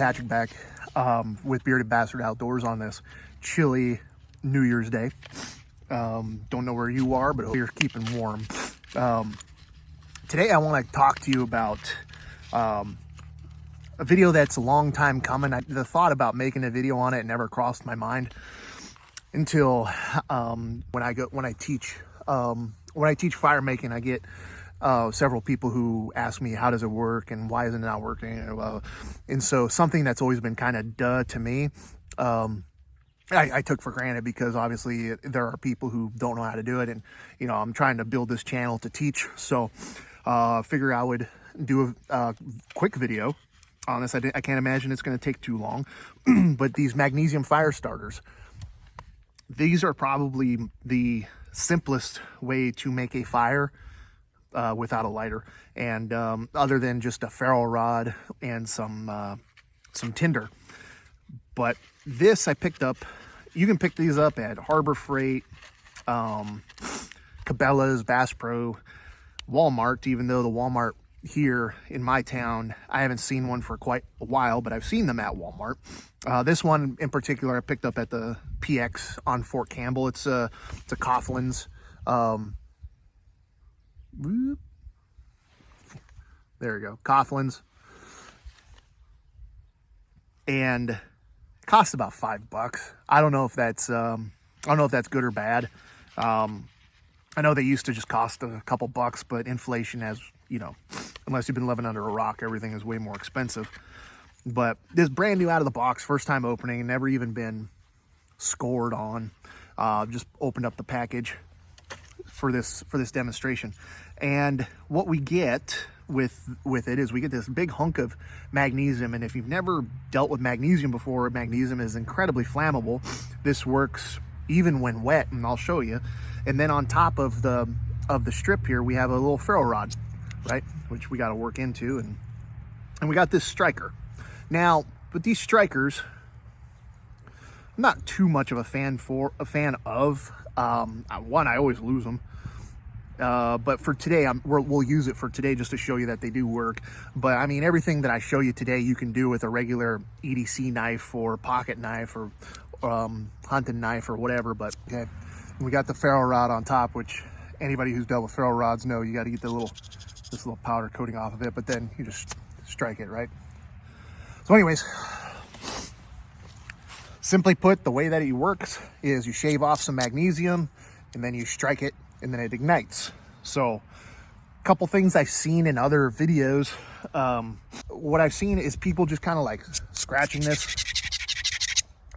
Patrick back with Bearded Bastard Outdoors on this chilly New Year's Day. Don't know where you are, but hope you're keeping warm. Today I want to talk to you about a video that's a long time coming. The thought about making a video on it never crossed my mind until when I teach fire making. I get several people who ask me, how does it work and why isn't it not working? And so something that's always been kind of duh to me, I took for granted, because obviously there are people who don't know how to do it, and you know, I'm trying to build this channel to teach. So figure I would do a quick video on this. I can't imagine it's going to take too long. But these Magnesium Fire Starters, these are probably the simplest way to make a fire without a lighter, and other than just a ferro rod and some tinder. But this I picked up. You can pick these up at Harbor Freight, Cabela's, Bass Pro, Walmart. Even though the Walmart here in my town, I haven't seen one for quite a while, but I've seen them at Walmart. This one in particular I picked up at the PX on Fort Campbell. It's a Coughlin's. There we go, Coughlin's, and it costs about $5. I don't know if that's good or bad. I know they used to just cost a couple bucks, but inflation has, you know, unless you've been living under a rock, everything is way more expensive. But this brand new out of the box, first time opening, never even been scored on. Just opened up the package for this demonstration, and what we get with it is we get this big hunk of magnesium. And if you've never dealt with magnesium before, magnesium is incredibly flammable. This works even when wet, and I'll show you. And then on top of the strip here, we have a little ferro rod, right, which we got to work into, and we got this striker. Now with these strikers, I'm not too much of a fan of. One, I always lose them. But for today, we'll use it for today just to show you that they do work. But I mean, everything that I show you today, you can do with a regular EDC knife or pocket knife or hunting knife or whatever. But okay, we got the ferro rod on top, which anybody who's dealt with ferro rods know you got to get this little powder coating off of it. But then you just strike it, right? So anyways, simply put, the way that it works is you shave off some magnesium and then you strike it, and then it ignites. So a couple things I've seen in other videos, what I've seen is people just kind of like scratching this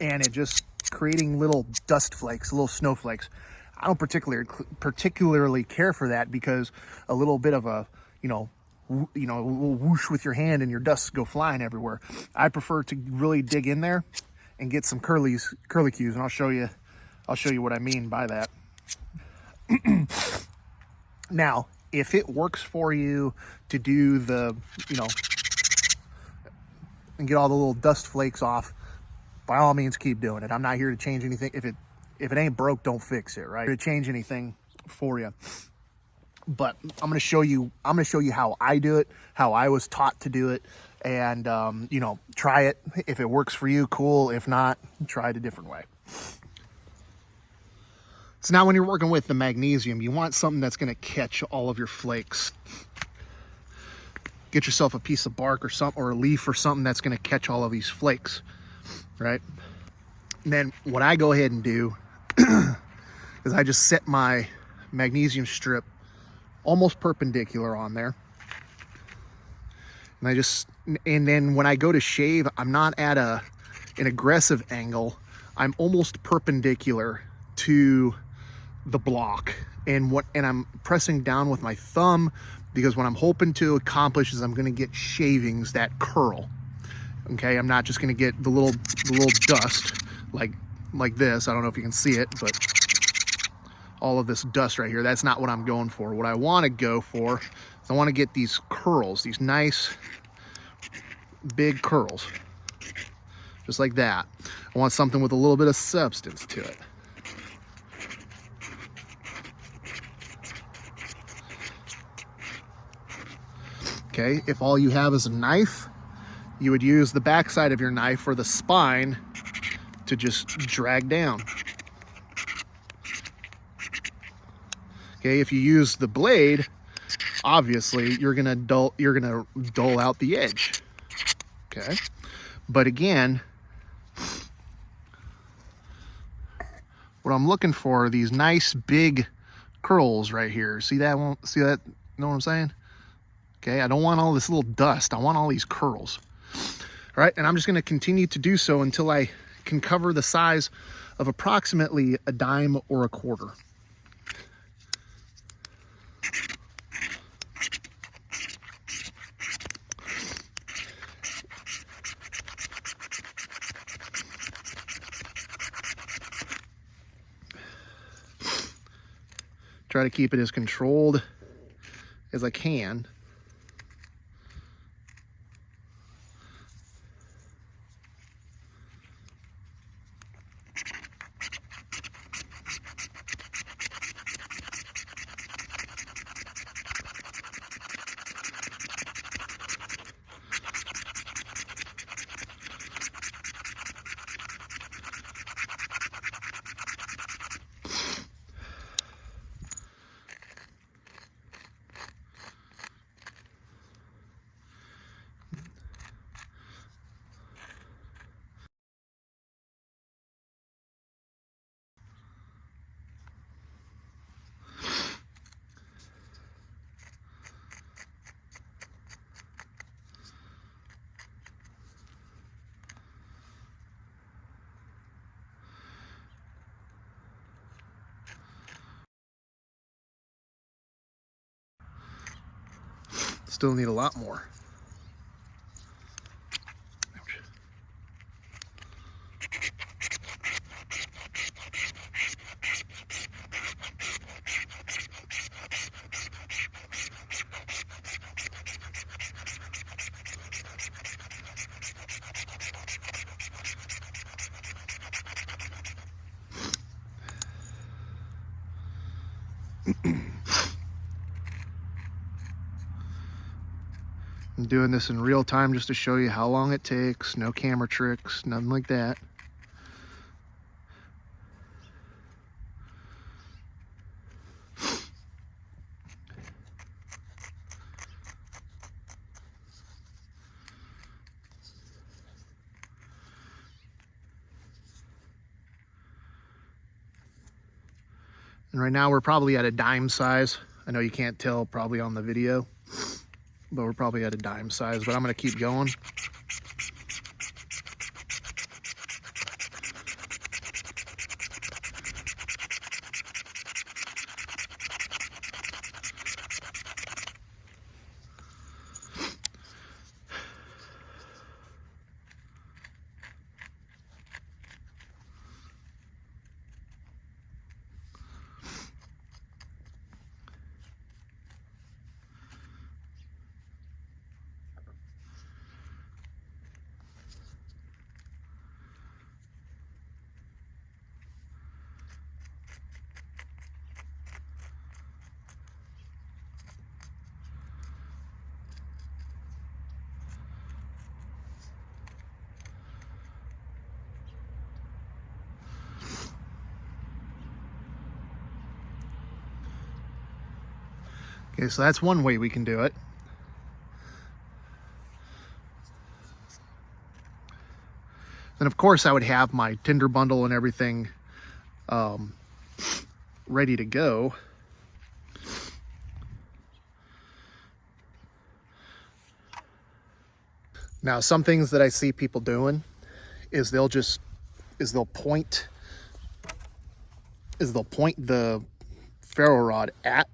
and it just creating little dust flakes, little snowflakes. I don't particularly care for that, because a little bit of a, a little whoosh with your hand and your dusts go flying everywhere. I prefer to really dig in there and get some curly cues, and I'll show you what I mean by that. Now, if it works for you to do the, and get all the little dust flakes off, by all means keep doing it. I'm not here to change anything. If it ain't broke, don't fix it, right? I'm here to change anything for you. But I'm going to show you how I do it, how I was taught to do it, and try it. If it works for you, cool. If not, try it a different way. So now when you're working with the magnesium, you want something that's going to catch all of your flakes. Get yourself a piece of bark or a leaf or something that's going to catch all of these flakes, right? And then what I go ahead and do is I just set my magnesium strip almost perpendicular on there. And then when I go to shave, I'm not at an aggressive angle. I'm almost perpendicular to the block, and I'm pressing down with my thumb, because what I'm hoping to accomplish is I'm going to get shavings that curl. Okay, I'm not just going to get the little dust like this. I don't know if you can see it, but all of this dust right here, that's not what I'm going for. What I want to go for is I want to get these curls, these nice big curls, just like that. I want something with a little bit of substance to it. Okay, if all you have is a knife, you would use the backside of your knife or the spine to just drag down. Okay, if you use the blade, obviously you're gonna dull out the edge. Okay, but again, what I'm looking for are these nice big curls right here. See that one? See that? Know what I'm saying? Okay, I don't want all this little dust. I want all these curls. All right, and I'm just gonna continue to do so until I can cover the size of approximately a dime or a quarter. Try to keep it as controlled as I can. Still need a lot more. Ouch. I'm doing this in real time just to show you how long it takes. No camera tricks, nothing like that. And right now we're probably at a dime size. I know you can't tell probably on the video, but we're probably at a dime size, but I'm gonna keep going. Okay, so that's one way we can do it. Then of course I would have my tinder bundle and everything ready to go. Now, some things that I see people doing is they'll point the ferro rod at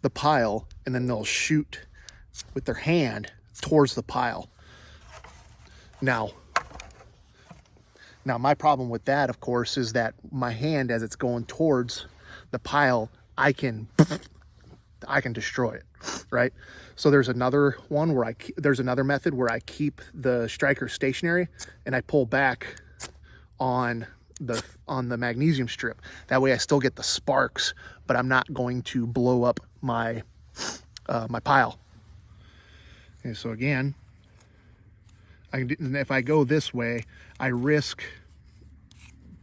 the pile, and then they'll shoot with their hand towards the pile. Now my problem with that, of course, is that my hand, as it's going towards the pile, I can destroy it, right? So there's another one where there's another method where I keep the striker stationary and I pull back on the magnesium strip. That way I still get the sparks, but I'm not going to blow up my my pile. Okay, so again, if I go this way, I risk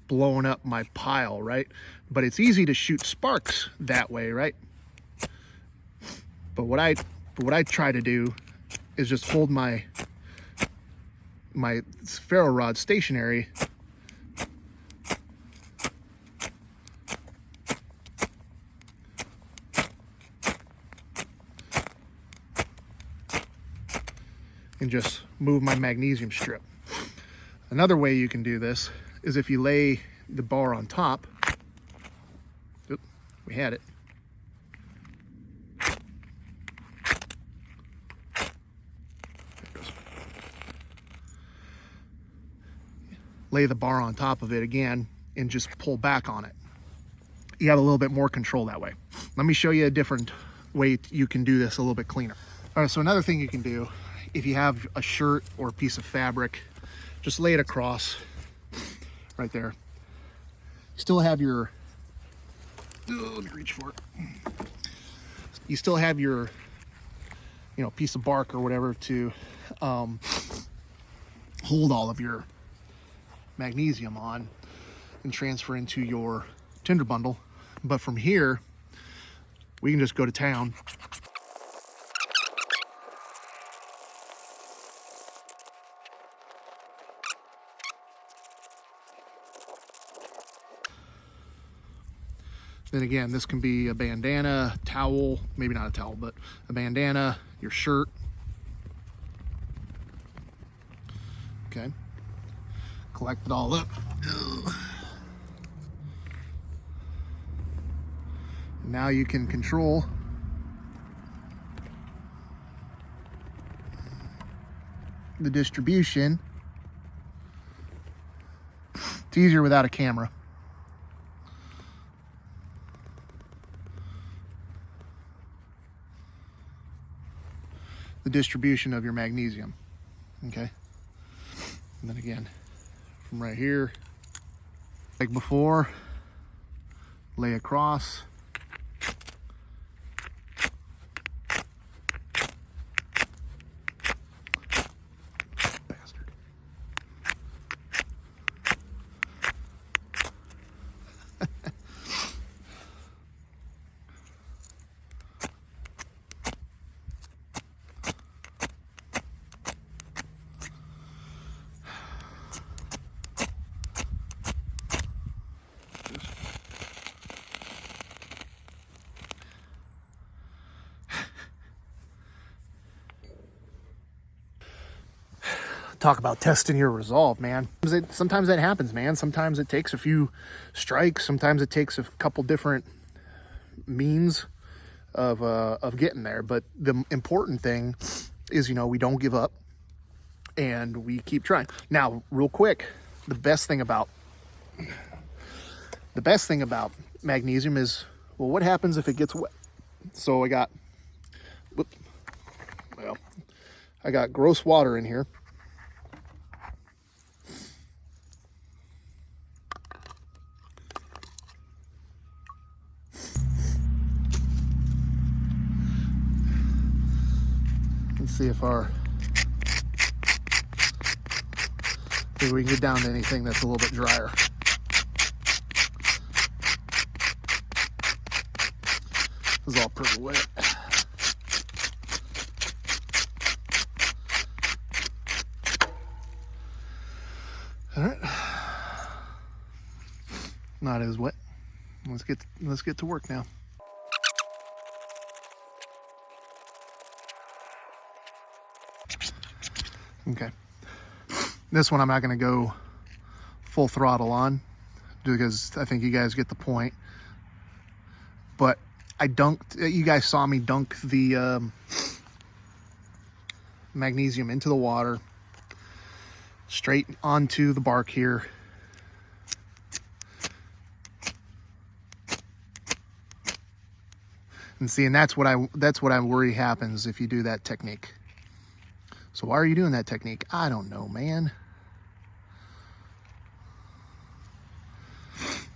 blowing up my pile, right? But it's easy to shoot sparks that way, right? But what I try to do is just hold my ferro rod stationary, and just move my magnesium strip. Another way you can do this is if you lay the bar on top. Oop, we had it. Lay the bar on top of it again and just pull back on it. You have a little bit more control that way. Let me show you a different way you can do this a little bit cleaner. All right, so another thing you can do, if you have a shirt or a piece of fabric, just lay it across right there. You still have your, let me reach for it. You still have your, piece of bark or whatever to hold all of your magnesium on and transfer into your tinder bundle. But from here, we can just go to town. Then again, this can be a bandana, towel, maybe not a towel, but a bandana, your shirt. Okay. Collect it all up. Now you can control the distribution. It's easier without a camera. The distribution of your magnesium. Okay. And then again, from right here, like before, lay across. Bastard. Talk about testing your resolve, man. Sometimes that happens, man. Sometimes it takes a few strikes. Sometimes it takes a couple different means of getting there. But the important thing is, we don't give up and we keep trying. Now, real quick, the best thing about magnesium is, well, what happens if it gets wet? So I got gross water in here. Let's see if we can get down to anything that's a little bit drier. It's all pretty wet. All right, not as wet. Let's get to work now. Okay, this one I'm not going to go full throttle on because I think you guys get the point. But I dunked, you guys saw me dunk the magnesium into the water, straight onto the bark here. And see, and that's what I worry happens if you do that technique. So why are you doing that technique? I don't know, man.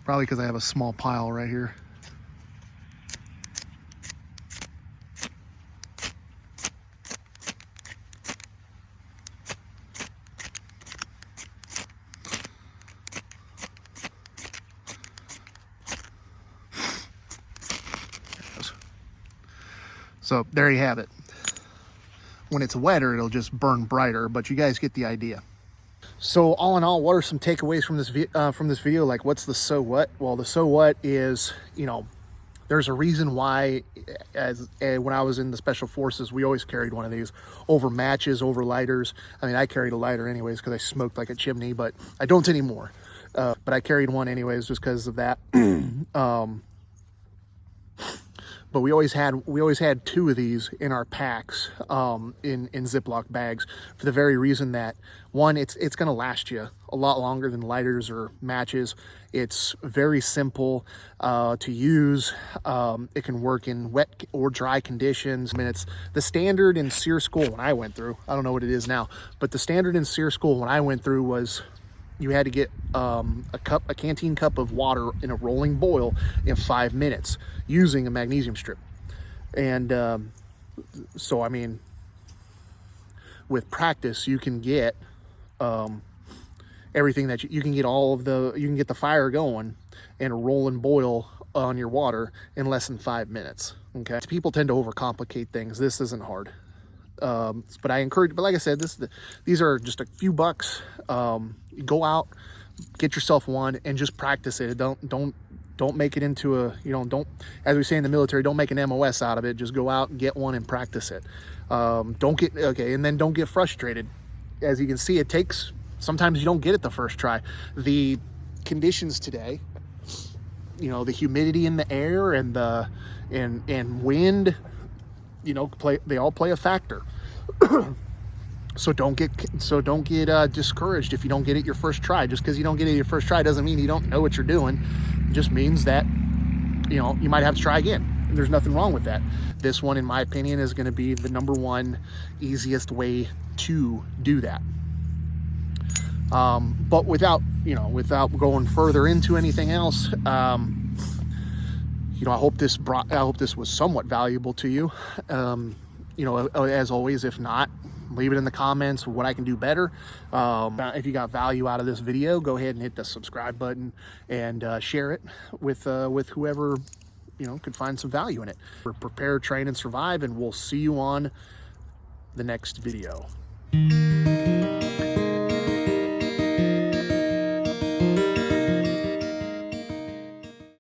Probably because I have a small pile right here. So there you have it. When it's wetter, it'll just burn brighter, but you guys get the idea. So all in all, what are some takeaways from this video? Like, what's the so what? Well, the so what is, you know, there's a reason why, when I was in the Special Forces, we always carried one of these over matches, over lighters. I mean, I carried a lighter anyways because I smoked like a chimney, but I don't anymore. But I carried one anyways just because of that. But we always had two of these in our packs, in Ziploc bags, for the very reason that, one, it's going to last you a lot longer than lighters or matches. It's very simple to use. It can work in wet or dry conditions. I mean, it's the standard in SEER school when I went through. I don't know what it is now, but the standard in SEER school when I went through was you had to get a canteen cup of water in a rolling boil in 5 minutes using a magnesium strip. And so, I mean, with practice, you can get everything that you can get you can get the fire going and a rolling boil on your water in less than 5 minutes. Okay. People tend to overcomplicate things. This isn't hard. But I encourage, but like I said, these are just a few bucks. You go out, get yourself one and just practice it. Don't make it into a, you know, don't, as we say in the military, don't make an MOS out of it. Just go out and get one and practice it. And then don't get frustrated. As you can see, sometimes you don't get it the first try. The conditions today, you know, the humidity in the air and and wind, you know, they all play a factor. So don't get discouraged if you don't get it your first try. Just because you don't get it your first try doesn't mean you don't know what you're doing. It just means that, you know, you might have to try again. There's nothing wrong with that. This one, in my opinion, is going to be the #1 easiest way to do that. But without going further into anything else, you know, I hope this was somewhat valuable to you. You know, as always, if not, leave it in the comments what I can do better. If you got value out of this video, go ahead and hit the subscribe button and share it with whoever, you know, could find some value in it. Prepare, train, and survive, and we'll see you on the next video.